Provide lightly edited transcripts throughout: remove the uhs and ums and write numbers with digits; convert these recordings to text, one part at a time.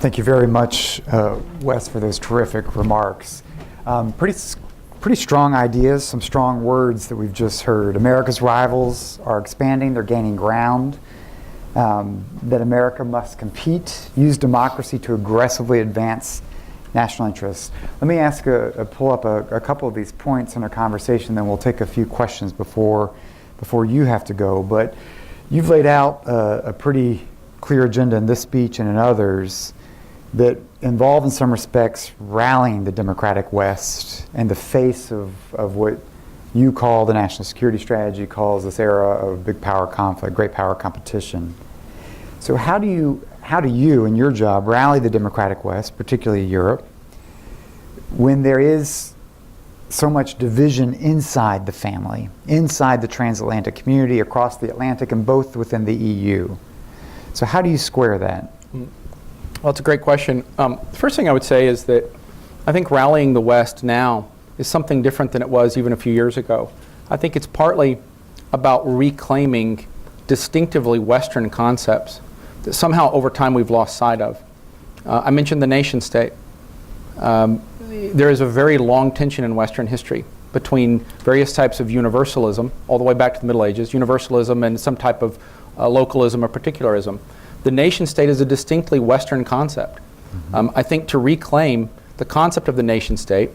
Thank you very much, Wes, for those terrific remarks. Pretty strong ideas, some strong words that we've just heard. America's rivals are expanding, they're gaining ground. That America must compete, use democracy to aggressively advance national interests. Let me ask pull up a couple of these points in our conversation, then we'll take a few questions before you have to go. But you've laid out a pretty clear agenda in this speech and in others that involve, in some respects, rallying the democratic West in the face of what you call the national security strategy calls this era of big power conflict, great power competition. So how do you, in your job, rally the democratic West, particularly Europe, when there is so much division inside the family, inside the transatlantic community, across the Atlantic, and both within the EU? So how do you square that? Well, it's a great question. The first thing I would say is that I think rallying the West now is something different than it was even a few years ago. I think it's partly about reclaiming distinctively Western concepts that somehow over time we've lost sight of. I mentioned the nation state. There is a very long tension in Western history between various types of universalism, all the way back to the Middle Ages, universalism and some type of localism or particularism. The nation state is a distinctly Western concept. I think to reclaim the concept of the nation state,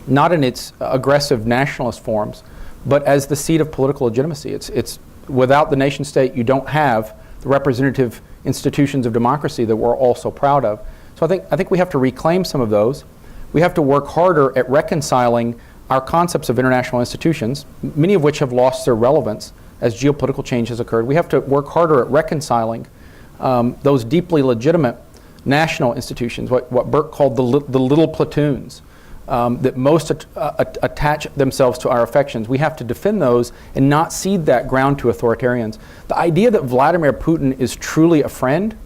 not in its aggressive nationalist forms, but as the seat of political legitimacy. It's without the nation state, you don't have the representative institutions of democracy that we're all so proud of. So I think we have to reclaim some of those. We have to work harder at reconciling our concepts of international institutions, many of which have lost their relevance as geopolitical change has occurred. We have to work harder at reconciling those deeply legitimate national institutions, what Burke called the little platoons, that most attach themselves to our affections. We have to defend those and not cede that ground to authoritarians. The idea that Vladimir Putin is truly a friend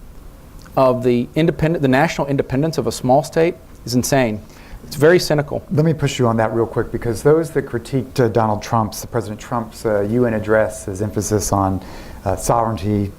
of the national independence of a small state is insane. It's very cynical. Let me push you on that real quick, because those that critiqued President Trump's UN address, his emphasis on sovereignty,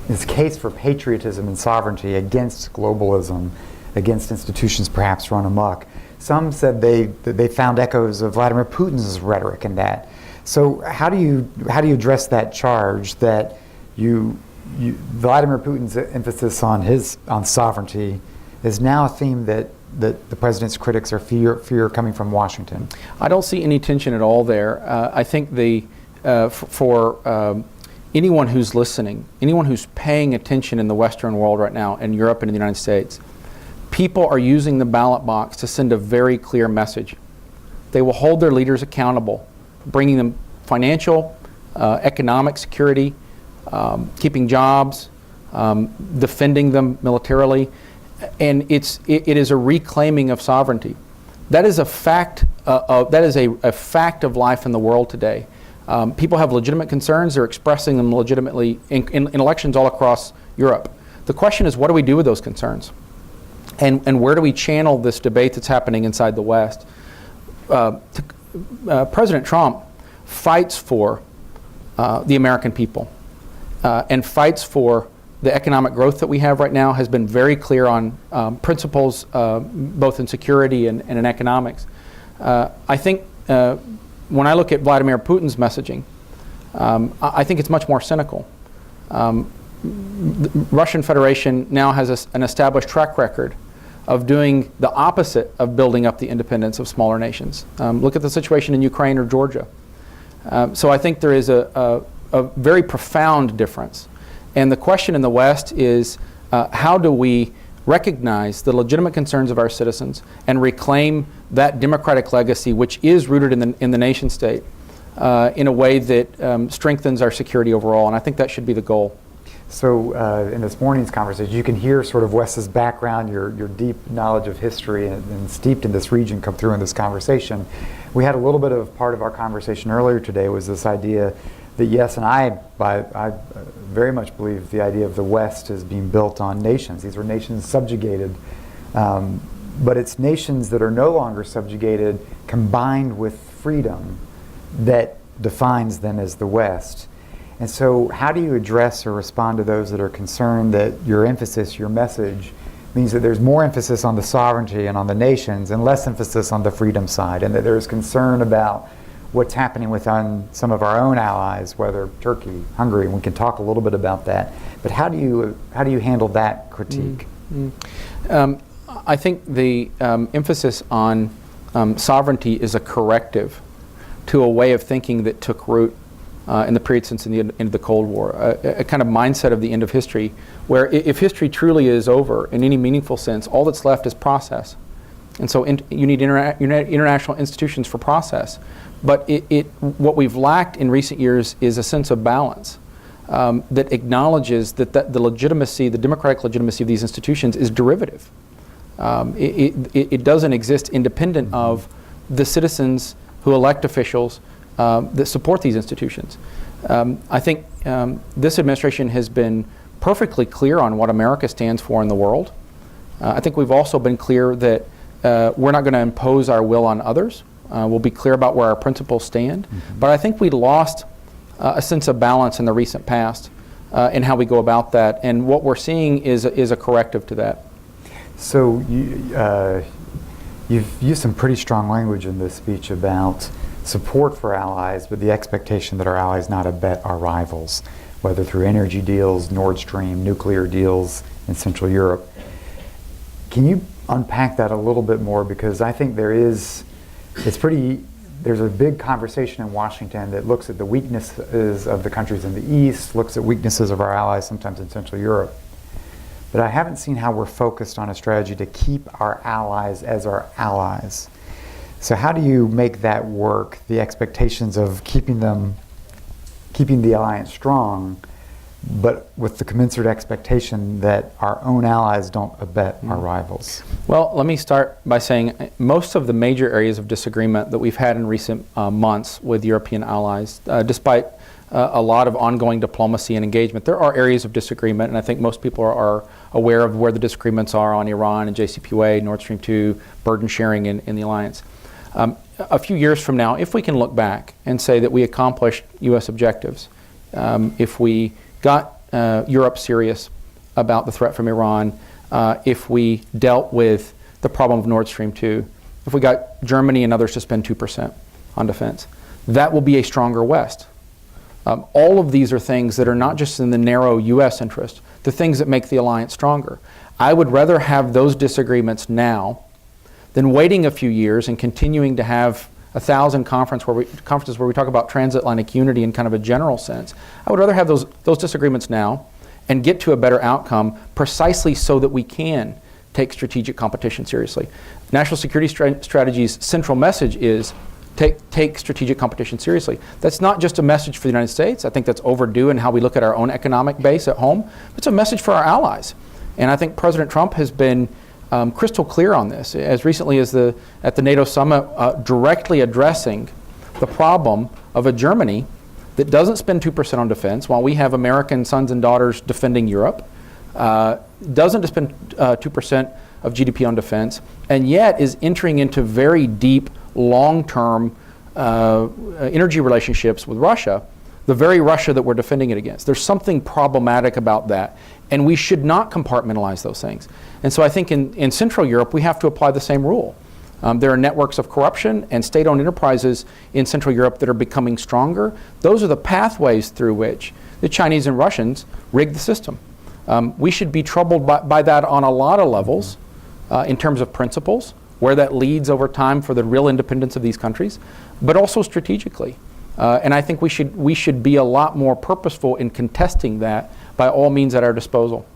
his case for patriotism and sovereignty against globalism, against institutions perhaps run amok. Some said they found echoes of Vladimir Putin's rhetoric in that. So how do you address that charge that Vladimir Putin's emphasis on sovereignty is now a theme that the president's critics are fear coming from Washington? I don't see any tension at all there. I think for anyone who's listening, anyone who's paying attention in the Western world right now, in Europe and in the United States, people are using the ballot box to send a very clear message. They will hold their leaders accountable, bringing them financial, economic security, keeping jobs, defending them militarily, and it is a reclaiming of sovereignty. That is a fact. That is a fact of life in the world today. People have legitimate concerns. They're expressing them legitimately in elections all across Europe. The question is, what do we do with those concerns? And where do we channel this debate that's happening inside the West? President Trump fights for the American people and fights for the economic growth that we have right now, has been very clear on principles both in security and in economics. I think when I look at Vladimir Putin's messaging, I think it's much more cynical. The Russian Federation now has an established track record of doing the opposite of building up the independence of smaller nations. Look at the situation in Ukraine or Georgia. So I think there is a very profound difference. And the question in the West is, how do we recognize the legitimate concerns of our citizens and reclaim that democratic legacy, which is rooted in the nation state, in a way that strengthens our security overall? And I think that should be the goal. So in this morning's conversation, you can hear sort of Wes's background, your deep knowledge of history and steeped in this region come through in this conversation. We had a little bit of part of our conversation earlier today was this idea that yes, and I very much believe the idea of the West is being built on nations. These were nations subjugated, but it's nations that are no longer subjugated combined with freedom that defines them as the West. And so how do you address or respond to those that are concerned that your emphasis, your message, means that there's more emphasis on the sovereignty and on the nations and less emphasis on the freedom side, and that there's concern about what's happening within some of our own allies, whether Turkey, Hungary, and we can talk a little bit about that. But how do you handle that critique? I think the emphasis on sovereignty is a corrective to a way of thinking that took root in the period since the end of the Cold War, a kind of mindset of the end of history, where if history truly is over in any meaningful sense, all that's left is process. And so you need international institutions for process. But what we've lacked in recent years is a sense of balance that acknowledges that the legitimacy, the democratic legitimacy of these institutions is derivative. It doesn't exist independent of the citizens who elect officials that support these institutions. I think this administration has been perfectly clear on what America stands for in the world. I think we've also been clear that we're not going to impose our will on others. We'll be clear about where our principles stand. Mm-hmm. But I think we lost a sense of balance in the recent past in how we go about that. And what we're seeing is a corrective to that. So you've used some pretty strong language in this speech about support for allies, but the expectation that our allies not abet our rivals, whether through energy deals, Nord Stream, nuclear deals in Central Europe. Can you unpack that a little bit more? Because I think there's a big conversation in Washington that looks at the weaknesses of the countries in the East, looks at weaknesses of our allies sometimes in Central Europe. But I haven't seen how we're focused on a strategy to keep our allies as our allies. So how do you make that work, the expectations of keeping the alliance strong, but with the commensurate expectation that our own allies don't abet our rivals? Well, let me start by saying most of the major areas of disagreement that we've had in recent months with European allies, despite a lot of ongoing diplomacy and engagement, there are areas of disagreement, and I think most people are aware of where the disagreements are on Iran and JCPOA, Nord Stream 2, burden sharing in the alliance. A few years from now, if we can look back and say that we accomplished U.S. objectives, if we got Europe serious about the threat from Iran, if we dealt with the problem of Nord Stream 2, if we got Germany and others to spend 2% on defense, that will be a stronger West. All of these are things that are not just in the narrow U.S. interest, the things that make the alliance stronger. I would rather have those disagreements now than waiting a few years and continuing to have 1,000 conferences where we talk about transatlantic unity in kind of a general sense. I would rather have those disagreements now and get to a better outcome precisely so that we can take strategic competition seriously. National security strategy's central message is take strategic competition seriously. That's not just a message for the United States. I think that's overdue in how we look at our own economic base at home. It's a message for our allies. And I think President Trump has been crystal clear on this, as recently as at the NATO summit, directly addressing the problem of a Germany that doesn't spend 2% on defense while we have American sons and daughters defending Europe, doesn't spend 2% of GDP on defense, and yet is entering into very deep, long-term energy relationships with Russia, the very Russia that we're defending it against. There's something problematic about that, and we should not compartmentalize those things. And so I think in Central Europe, we have to apply the same rule. There are networks of corruption and state-owned enterprises in Central Europe that are becoming stronger. Those are the pathways through which the Chinese and Russians rig the system. We should be troubled by that on a lot of levels in terms of principles, where that leads over time for the real independence of these countries, but also strategically. And I think we should be a lot more purposeful in contesting that by all means at our disposal.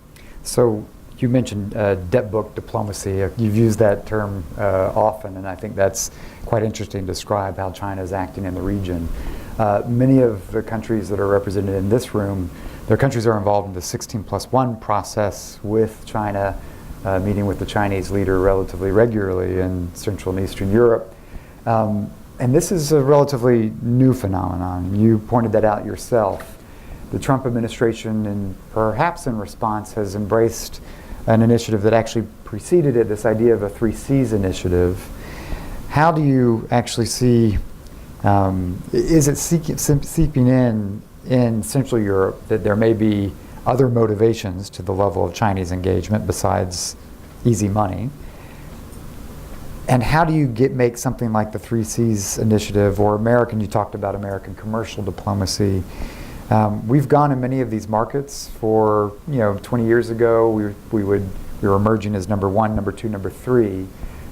So you mentioned debt book diplomacy. You've used that term often, and I think that's quite interesting to describe how China is acting in the region. Many of the countries that are represented in this room, their countries are involved in the 16+1 process with China, meeting with the Chinese leader relatively regularly in Central and Eastern Europe. And this is a relatively new phenomenon. You pointed that out yourself. The Trump administration, and perhaps in response, has embraced an initiative that actually preceded it, this idea of a 3Cs initiative. How do you actually see, is it seeping in in Central Europe that there may be other motivations to the level of Chinese engagement besides easy money? And how do you make something like the Three Seas initiative, or you talked about American commercial diplomacy. We've gone in many of these markets for, 20 years ago, we were emerging as number 1, number 2, number 3.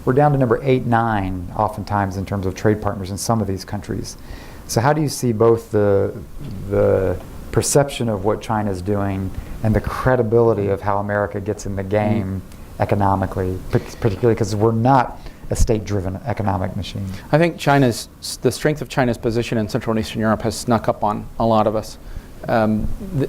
We're down to number 8, 9, oftentimes in terms of trade partners in some of these countries. So how do you see both the perception of what China's doing and the credibility of how America gets in the game economically, particularly because we're not a state-driven economic machine? I think the strength of China's position in Central and Eastern Europe has snuck up on a lot of us.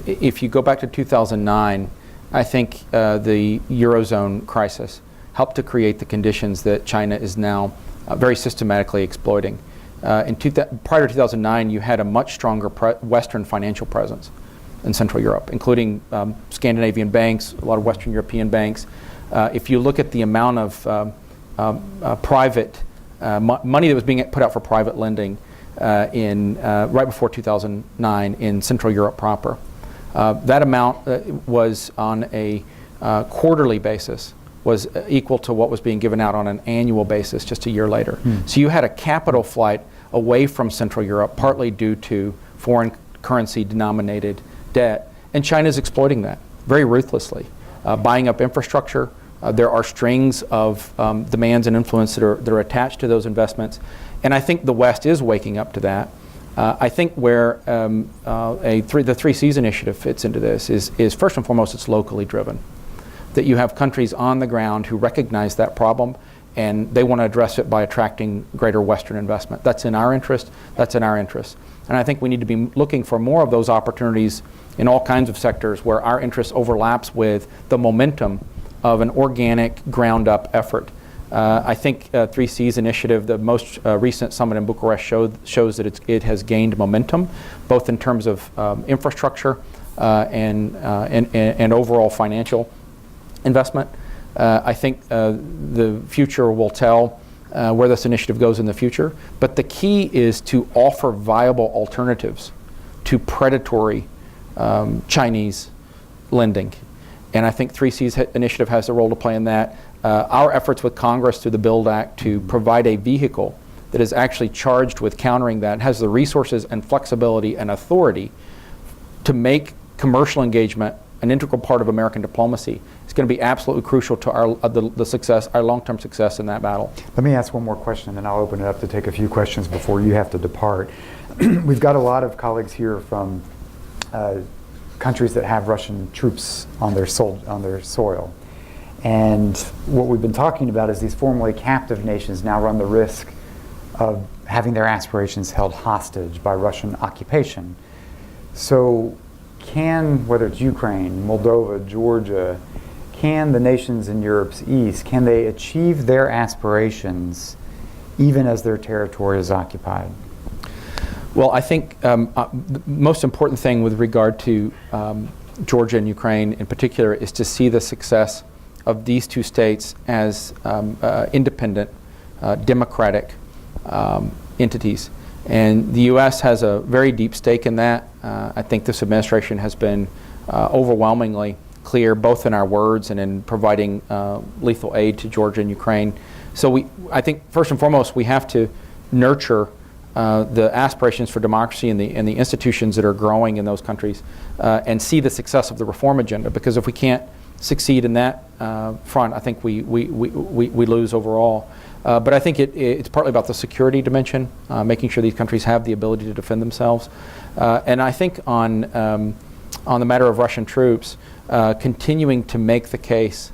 If you go back to 2009, I think the Eurozone crisis helped to create the conditions that China is now very systematically exploiting. Prior to 2009, you had a much stronger Western financial presence in Central Europe, including Scandinavian banks, a lot of Western European banks. If you look at the amount of private money that was being put out for private lending right before 2009 in Central Europe proper, that amount was on a quarterly basis was equal to what was being given out on an annual basis just a year later. So you had a capital flight away from Central Europe, partly due to foreign currency denominated debt, and China's exploiting that very ruthlessly, buying up infrastructure. There are strings of demands and influence that are attached to those investments, and I think the West is waking up to that. I think where the Three Seas initiative fits into this is first and foremost it's locally driven. That you have countries on the ground who recognize that problem and they want to address it by attracting greater Western investment. That's in our interest. That's in our interest. And I think we need to be looking for more of those opportunities in all kinds of sectors where our interest overlaps with the momentum of an organic, ground-up effort. I think Three Seas initiative, the most recent summit in Bucharest shows that it has gained momentum, both in terms of infrastructure and overall financial investment. I think the future will tell where this initiative goes in the future, but the key is to offer viable alternatives to predatory Chinese lending. And I think Three Seas initiative has a role to play in that. Our efforts with Congress through the BUILD Act to provide a vehicle that is actually charged with countering that, has the resources and flexibility and authority to make commercial engagement an integral part of American diplomacy, is going to be absolutely crucial to the success, our long-term success in that battle. Let me ask one more question, and then I'll open it up to take a few questions before you have to depart. We've got a lot of colleagues here from countries that have Russian troops on their soil. And what we've been talking about is these formerly captive nations now run the risk of having their aspirations held hostage by Russian occupation. So whether it's Ukraine, Moldova, Georgia, can the nations in Europe's east, can they achieve their aspirations even as their territory is occupied? Well, I think the most important thing with regard to Georgia and Ukraine in particular is to see the success of these two states as independent, democratic entities. And the U.S. has a very deep stake in that. I think this administration has been overwhelmingly clear, both in our words and in providing lethal aid to Georgia and Ukraine. So I think first and foremost, we have to nurture the aspirations for democracy and the institutions that are growing in those countries, and see the success of the reform agenda. Because if we can't succeed in that front, I think we lose overall. But I think it's partly about the security dimension, making sure these countries have the ability to defend themselves. And I think on the matter of Russian troops, continuing to make the case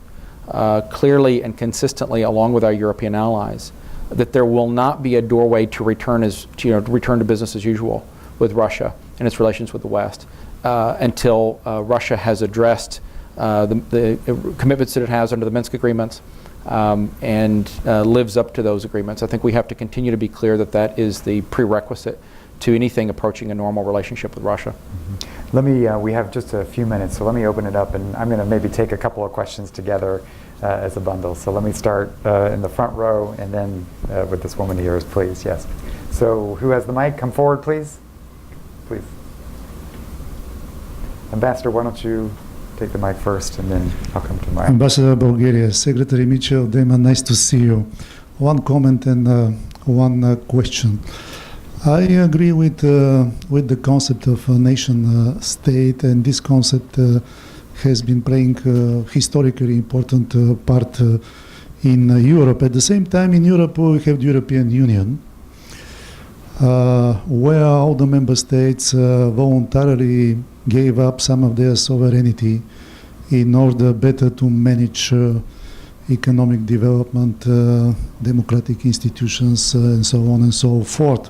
clearly and consistently, along with our European allies, that there will not be a doorway to return to business as usual with Russia and its relations with the West until Russia has addressed the commitments that it has under the Minsk agreements and lives up to those agreements. I think we have to continue to be clear that that is the prerequisite to anything approaching a normal relationship with Russia. Mm-hmm. Let me, we have just a few minutes, so let me open it up, and I'm going to maybe take a couple of questions together as a bundle. So let me start in the front row, and then with this woman here, please. Yes. So who has the mic? Come forward, please. Please. Ambassador, why don't you take the mic first, and then I'll come to Mike. Ambassador Bulgaria, Secretary Mitchell, Damon, nice to see you. One comment and one question. I agree with the concept of a nation state, and this concept has been playing historically important part in Europe. At the same time, in Europe, we have the European Union, where all the member states voluntarily gave up some of their sovereignty in order better to manage economic development, democratic institutions, and so on and so forth.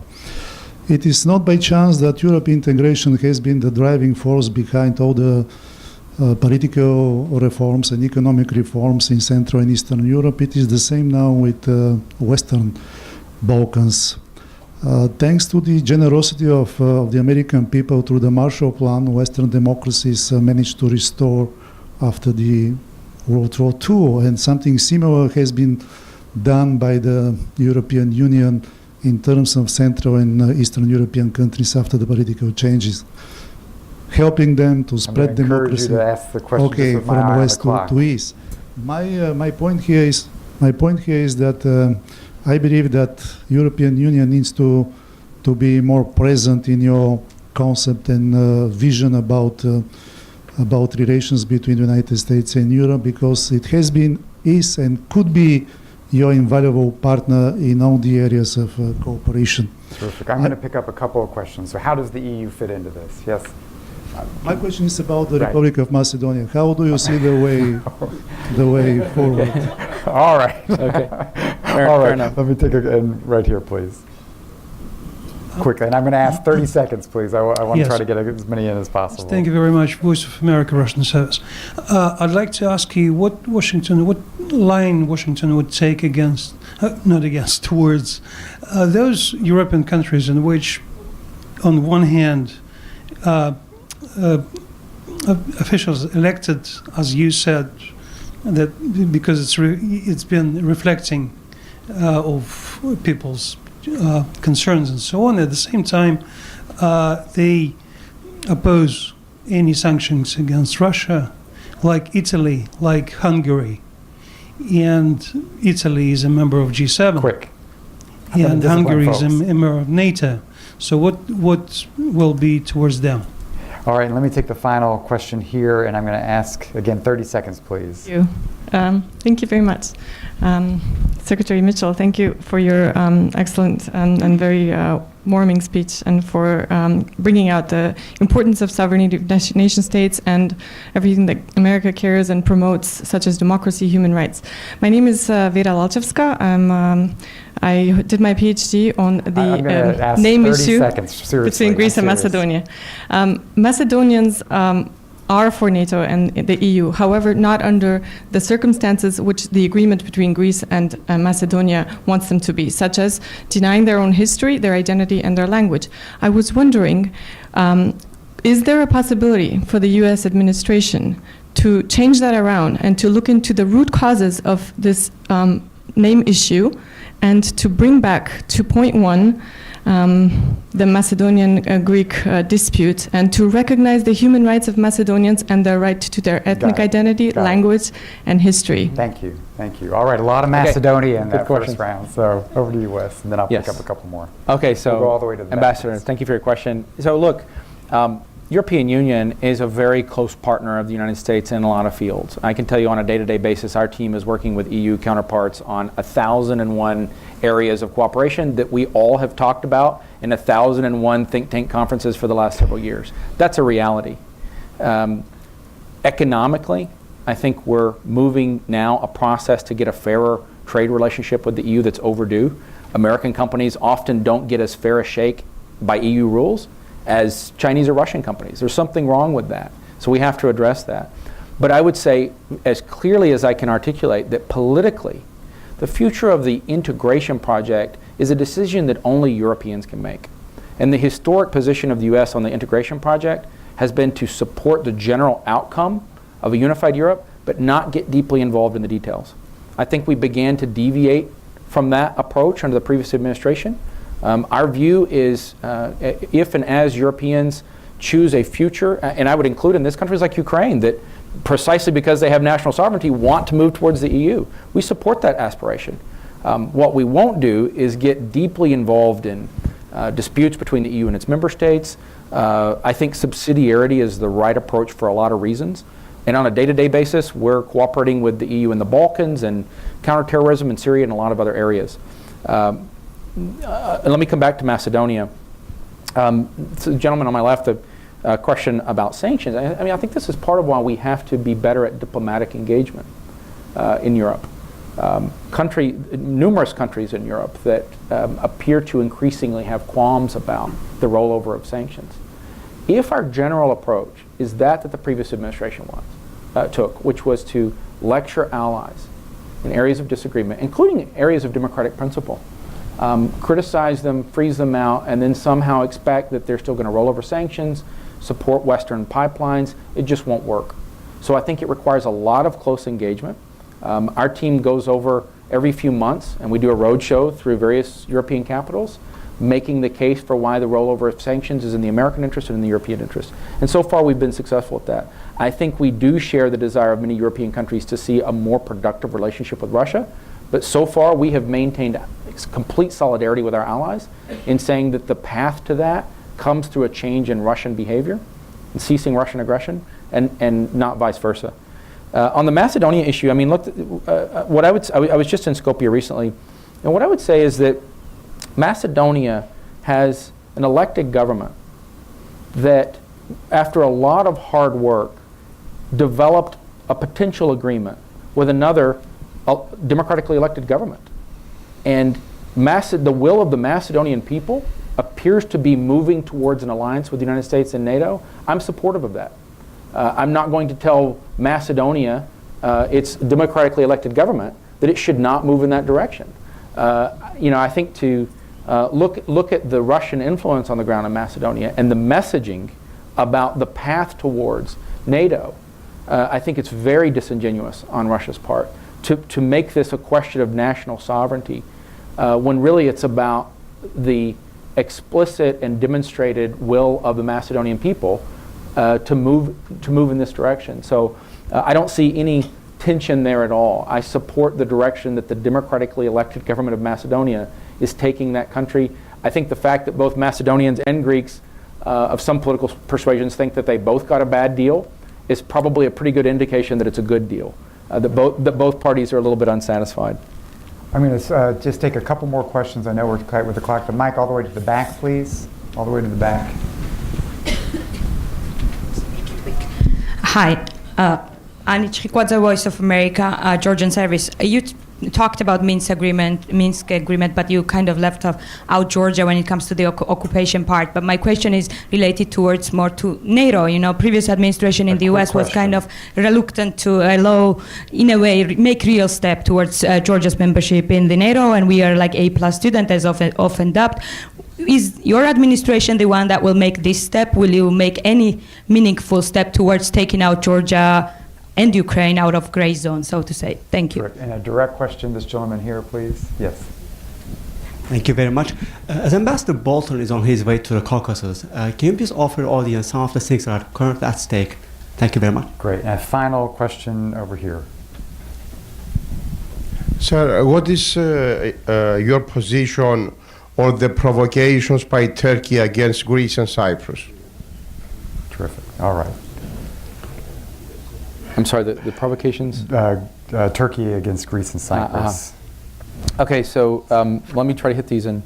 It is not by chance that European integration has been the driving force behind all the political reforms and economic reforms in Central and Eastern Europe. It is the same now with Western Balkans. Thanks to the generosity of the American people through the Marshall Plan, Western democracies managed to restore after the World War II, and something similar has been done by the European Union in terms of Central and Eastern European countries after the political changes, helping them to spread democracy. You to ask the question okay, from west to east. My point here is that I believe that European Union needs to be more present in your concept and vision about relations between the United States and Europe, because it has been, is, and could be your invaluable partner in all the areas of cooperation. Terrific. I'm going to pick up a couple of questions. So how does the EU fit into this? Yes? My question is about the Republic of Macedonia. How do you see the way forward? All right. Okay. All right. Fair enough. Let me take a right here, please. Quickly, and I'm going to ask 30 seconds, please. I want to try to get as many in as possible. Thank you very much, Voice of America, Russian Service. I'd like to ask you what line Washington would take towards those European countries in which, on one hand, officials elected, as you said, that because it's been reflecting of people's concerns and so on. At the same time, they oppose any sanctions against Russia, like Italy, like Hungary. And Italy is a member of G7. Quick. And Hungary is a member of NATO. So what will be towards them? All right, let me take the final question here, and I'm going to ask, again, 30 seconds, please. Thank you. Thank you very much. Secretary Mitchell, thank you for your excellent and very warming speech, and for bringing out the importance of sovereignty of nation states and everything that America cares and promotes, such as democracy, human rights. My name is Vera Lalchevska. I did my PhD on the name issue between Greece and Macedonia. Macedonians are for NATO and the EU, however, not under the circumstances which the agreement between Greece and Macedonia wants them to be, such as denying their own history, their identity, and their language. I was wondering, is there a possibility for the US administration to change that around and to look into the root causes of this name issue, and to bring back to point one the Macedonian-Greek dispute, and to recognize the human rights of Macedonians and their right to their ethnic identity, language, and history? Thank you. Thank you. All right, a lot of Macedonia in that first round. So over to you, Wes, and then I'll pick up a couple more. Okay, so we'll go all the way to the Ambassador, thank you for your question. So look, European Union is a very close partner of the United States in a lot of fields. I can tell you on a day-to-day basis, our team is working with EU counterparts on 1,001 areas of cooperation that we all have talked about in 1,001 think tank conferences for the last several years. That's a reality. Economically, I think we're moving now a process to get a fairer trade relationship with the EU that's overdue. American companies often don't get as fair a shake by EU rules as Chinese or Russian companies. There's something wrong with that. So we have to address that. But I would say, as clearly as I can articulate, that politically, the future of the integration project is a decision that only Europeans can make. And the historic position of the US on the integration project has been to support the general outcome of a unified Europe, but not get deeply involved in the details. I think we began to deviate from that approach under the previous administration. Our view is if and as Europeans choose a future, and I would include in this countries like Ukraine that precisely because they have national sovereignty want to move towards the EU. We support that aspiration. What we won't do is get deeply involved in disputes between the EU and its member states. I think subsidiarity is the right approach for a lot of reasons. And on a day-to-day basis, we're cooperating with the EU in the Balkans and counterterrorism in Syria and a lot of other areas. Let me come back to Macedonia. So the gentleman on my left, the question about sanctions. I mean, I think this is part of why we have to be better at diplomatic engagement in Europe. Numerous countries in Europe that appear to increasingly have qualms about the rollover of sanctions. If our general approach is that the previous administration took, which was to lecture allies in areas of disagreement, including areas of democratic principle, criticize them, freeze them out, and then somehow expect that they're still going to roll over sanctions, support Western pipelines, it just won't work. So I think it requires a lot of close engagement. Our team goes over every few months, and we do a roadshow through various European capitals, making the case for why the rollover of sanctions is in the American interest and in the European interest. And so far we've been successful at that. I think we do share the desire of many European countries to see a more productive relationship with Russia, but so far we have maintained complete solidarity with our allies in saying that the path to that comes through a change in Russian behavior and ceasing Russian aggression, and not vice versa. On the Macedonia issue, I mean, look, I was just in Skopje recently, and what I would say is that Macedonia has an elected government that, after a lot of hard work, developed a potential agreement with another democratically elected government. And the will of the Macedonian people appears to be moving towards an alliance with the United States and NATO. I'm supportive of that. I'm not going to tell Macedonia, its democratically elected government, that it should not move in that direction. I think to look at the Russian influence on the ground in Macedonia and the messaging about the path towards NATO, I think it's very disingenuous on Russia's part to make this a question of national sovereignty when really it's about the explicit and demonstrated will of the Macedonian people to move in this direction. So I don't see any tension there at all. I support the direction that the democratically elected government of Macedonia is taking that country. I think the fact that both Macedonians and Greeks of some political persuasions think that they both got a bad deal is probably a pretty good indication that it's a good deal, that both parties are a little bit unsatisfied. I'm going to just take a couple more questions. I know we're tight with the clock. The mic all the way to the back, please. All the way to the back. Hi, Ani Chikwadze, Voice of America, Georgian Service. You talked about Minsk agreement, but you kind of left out Georgia when it comes to the occupation part. But my question is related towards more to NATO. You know, previous administration in the U.S. was kind of reluctant to allow, in a way, make real step towards Georgia's membership in the NATO, and we are like A+ student, as often dubbed. Is your administration the one that will make this step? Will you make any meaningful step towards taking out Georgia and Ukraine out of gray zone, so to say? Thank you. And a direct question, this gentleman here, please. Yes. Thank you very much. As Ambassador Bolton is on his way to the Caucasus, can you please offer the audience some of the things that are currently at stake? Thank you very much. Great. And a final question over here. Sir, what is your position on the provocations by Turkey against Greece and Cyprus? Terrific. All right. I'm sorry, the provocations? Turkey against Greece and Cyprus. Okay, so let me try to hit these in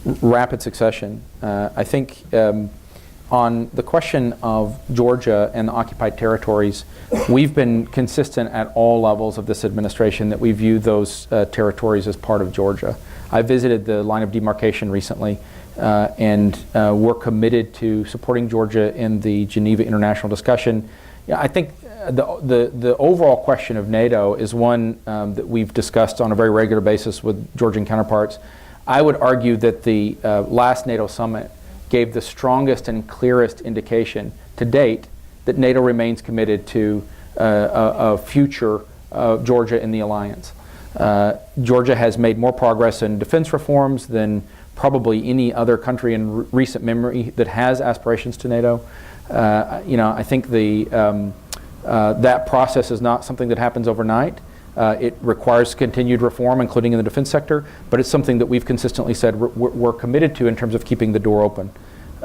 rapid succession. I think on the question of Georgia and the occupied territories, we've been consistent at all levels of this administration that we view those territories as part of Georgia. I visited the line of demarcation recently, and we're committed to supporting Georgia in the Geneva international discussion. I think the overall question of NATO is one that we've discussed on a very regular basis with Georgian counterparts. I would argue that the last NATO summit gave the strongest and clearest indication to date that NATO remains committed to a future Georgia in the alliance. Georgia has made more progress in defense reforms than probably any other country in recent memory that has aspirations to NATO. I think that process is not something that happens overnight. It requires continued reform, including in the defense sector, but it's something that we've consistently said we're committed to in terms of keeping the door open.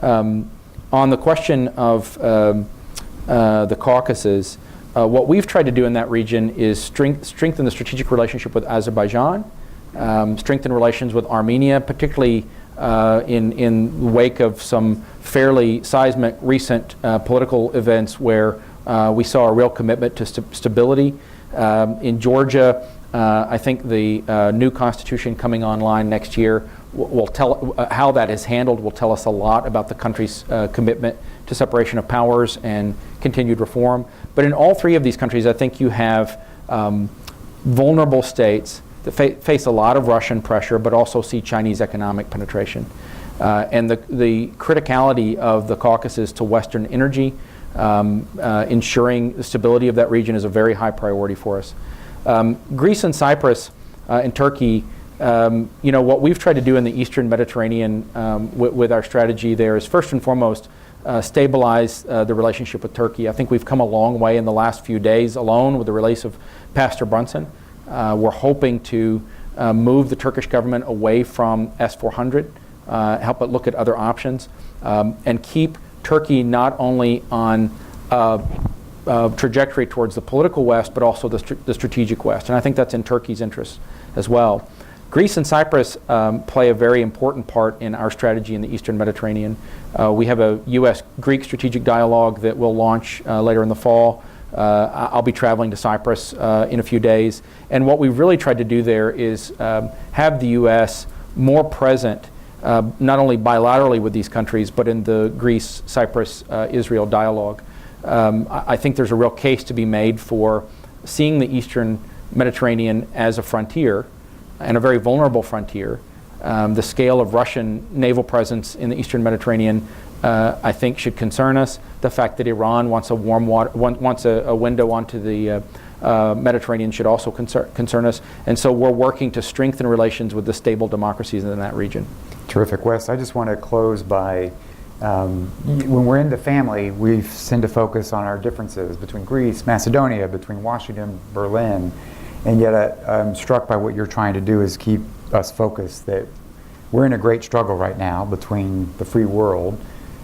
On the question of the Caucasus, what we've tried to do in that region is strengthen the strategic relationship with Azerbaijan, strengthen relations with Armenia, particularly in the wake of some fairly seismic recent political events where we saw a real commitment to stability. In Georgia, I think the new constitution coming online next year will tell how that is handled will tell us a lot about the country's commitment to separation of powers and continued reform. But in all three of these countries, I think you have vulnerable states that face a lot of Russian pressure, but also see Chinese economic penetration. And the criticality of the Caucasus to Western energy, ensuring the stability of that region is a very high priority for us. Greece and Cyprus and Turkey, what we've tried to do in the Eastern Mediterranean with our strategy there is first and foremost stabilize the relationship with Turkey. I think we've come a long way in the last few days alone with the release of Pastor Brunson. We're hoping to move the Turkish government away from S-400, help it look at other options, and keep Turkey not only on trajectory towards the political West, but also the strategic West. And I think that's in Turkey's interest as well. Greece and Cyprus play a very important part in our strategy in the Eastern Mediterranean. We have a U.S.-Greek strategic dialogue that will launch later in the fall. I'll be traveling to Cyprus in a few days. And what we've really tried to do there is have the U.S. more present, not only bilaterally with these countries, but in the Greece, Cyprus, Israel dialogue. I think there's a real case to be made for seeing the Eastern Mediterranean as a frontier, and a very vulnerable frontier. The scale of Russian naval presence in the Eastern Mediterranean, I think, should concern us. The fact that Iran wants a window onto the Mediterranean should also concern us. And so we're working to strengthen relations with the stable democracies in that region. Terrific. Wes, I just want to close by, when we're in the family, we tend to focus on our differences between Greece, Macedonia, between Washington, Berlin. And yet I'm struck by what you're trying to do is keep us focused that we're in a great struggle right now between the free world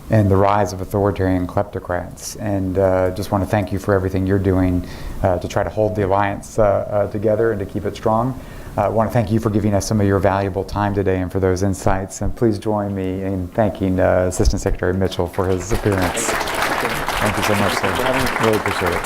and the rise of authoritarian kleptocrats. And just want to thank you for everything you're doing to try to hold the alliance together and to keep it strong. I want to thank you for giving us some of your valuable time today and for those insights. And please join me in thanking Assistant Secretary Mitchell for his appearance. Thank you so much, sir. Really appreciate it.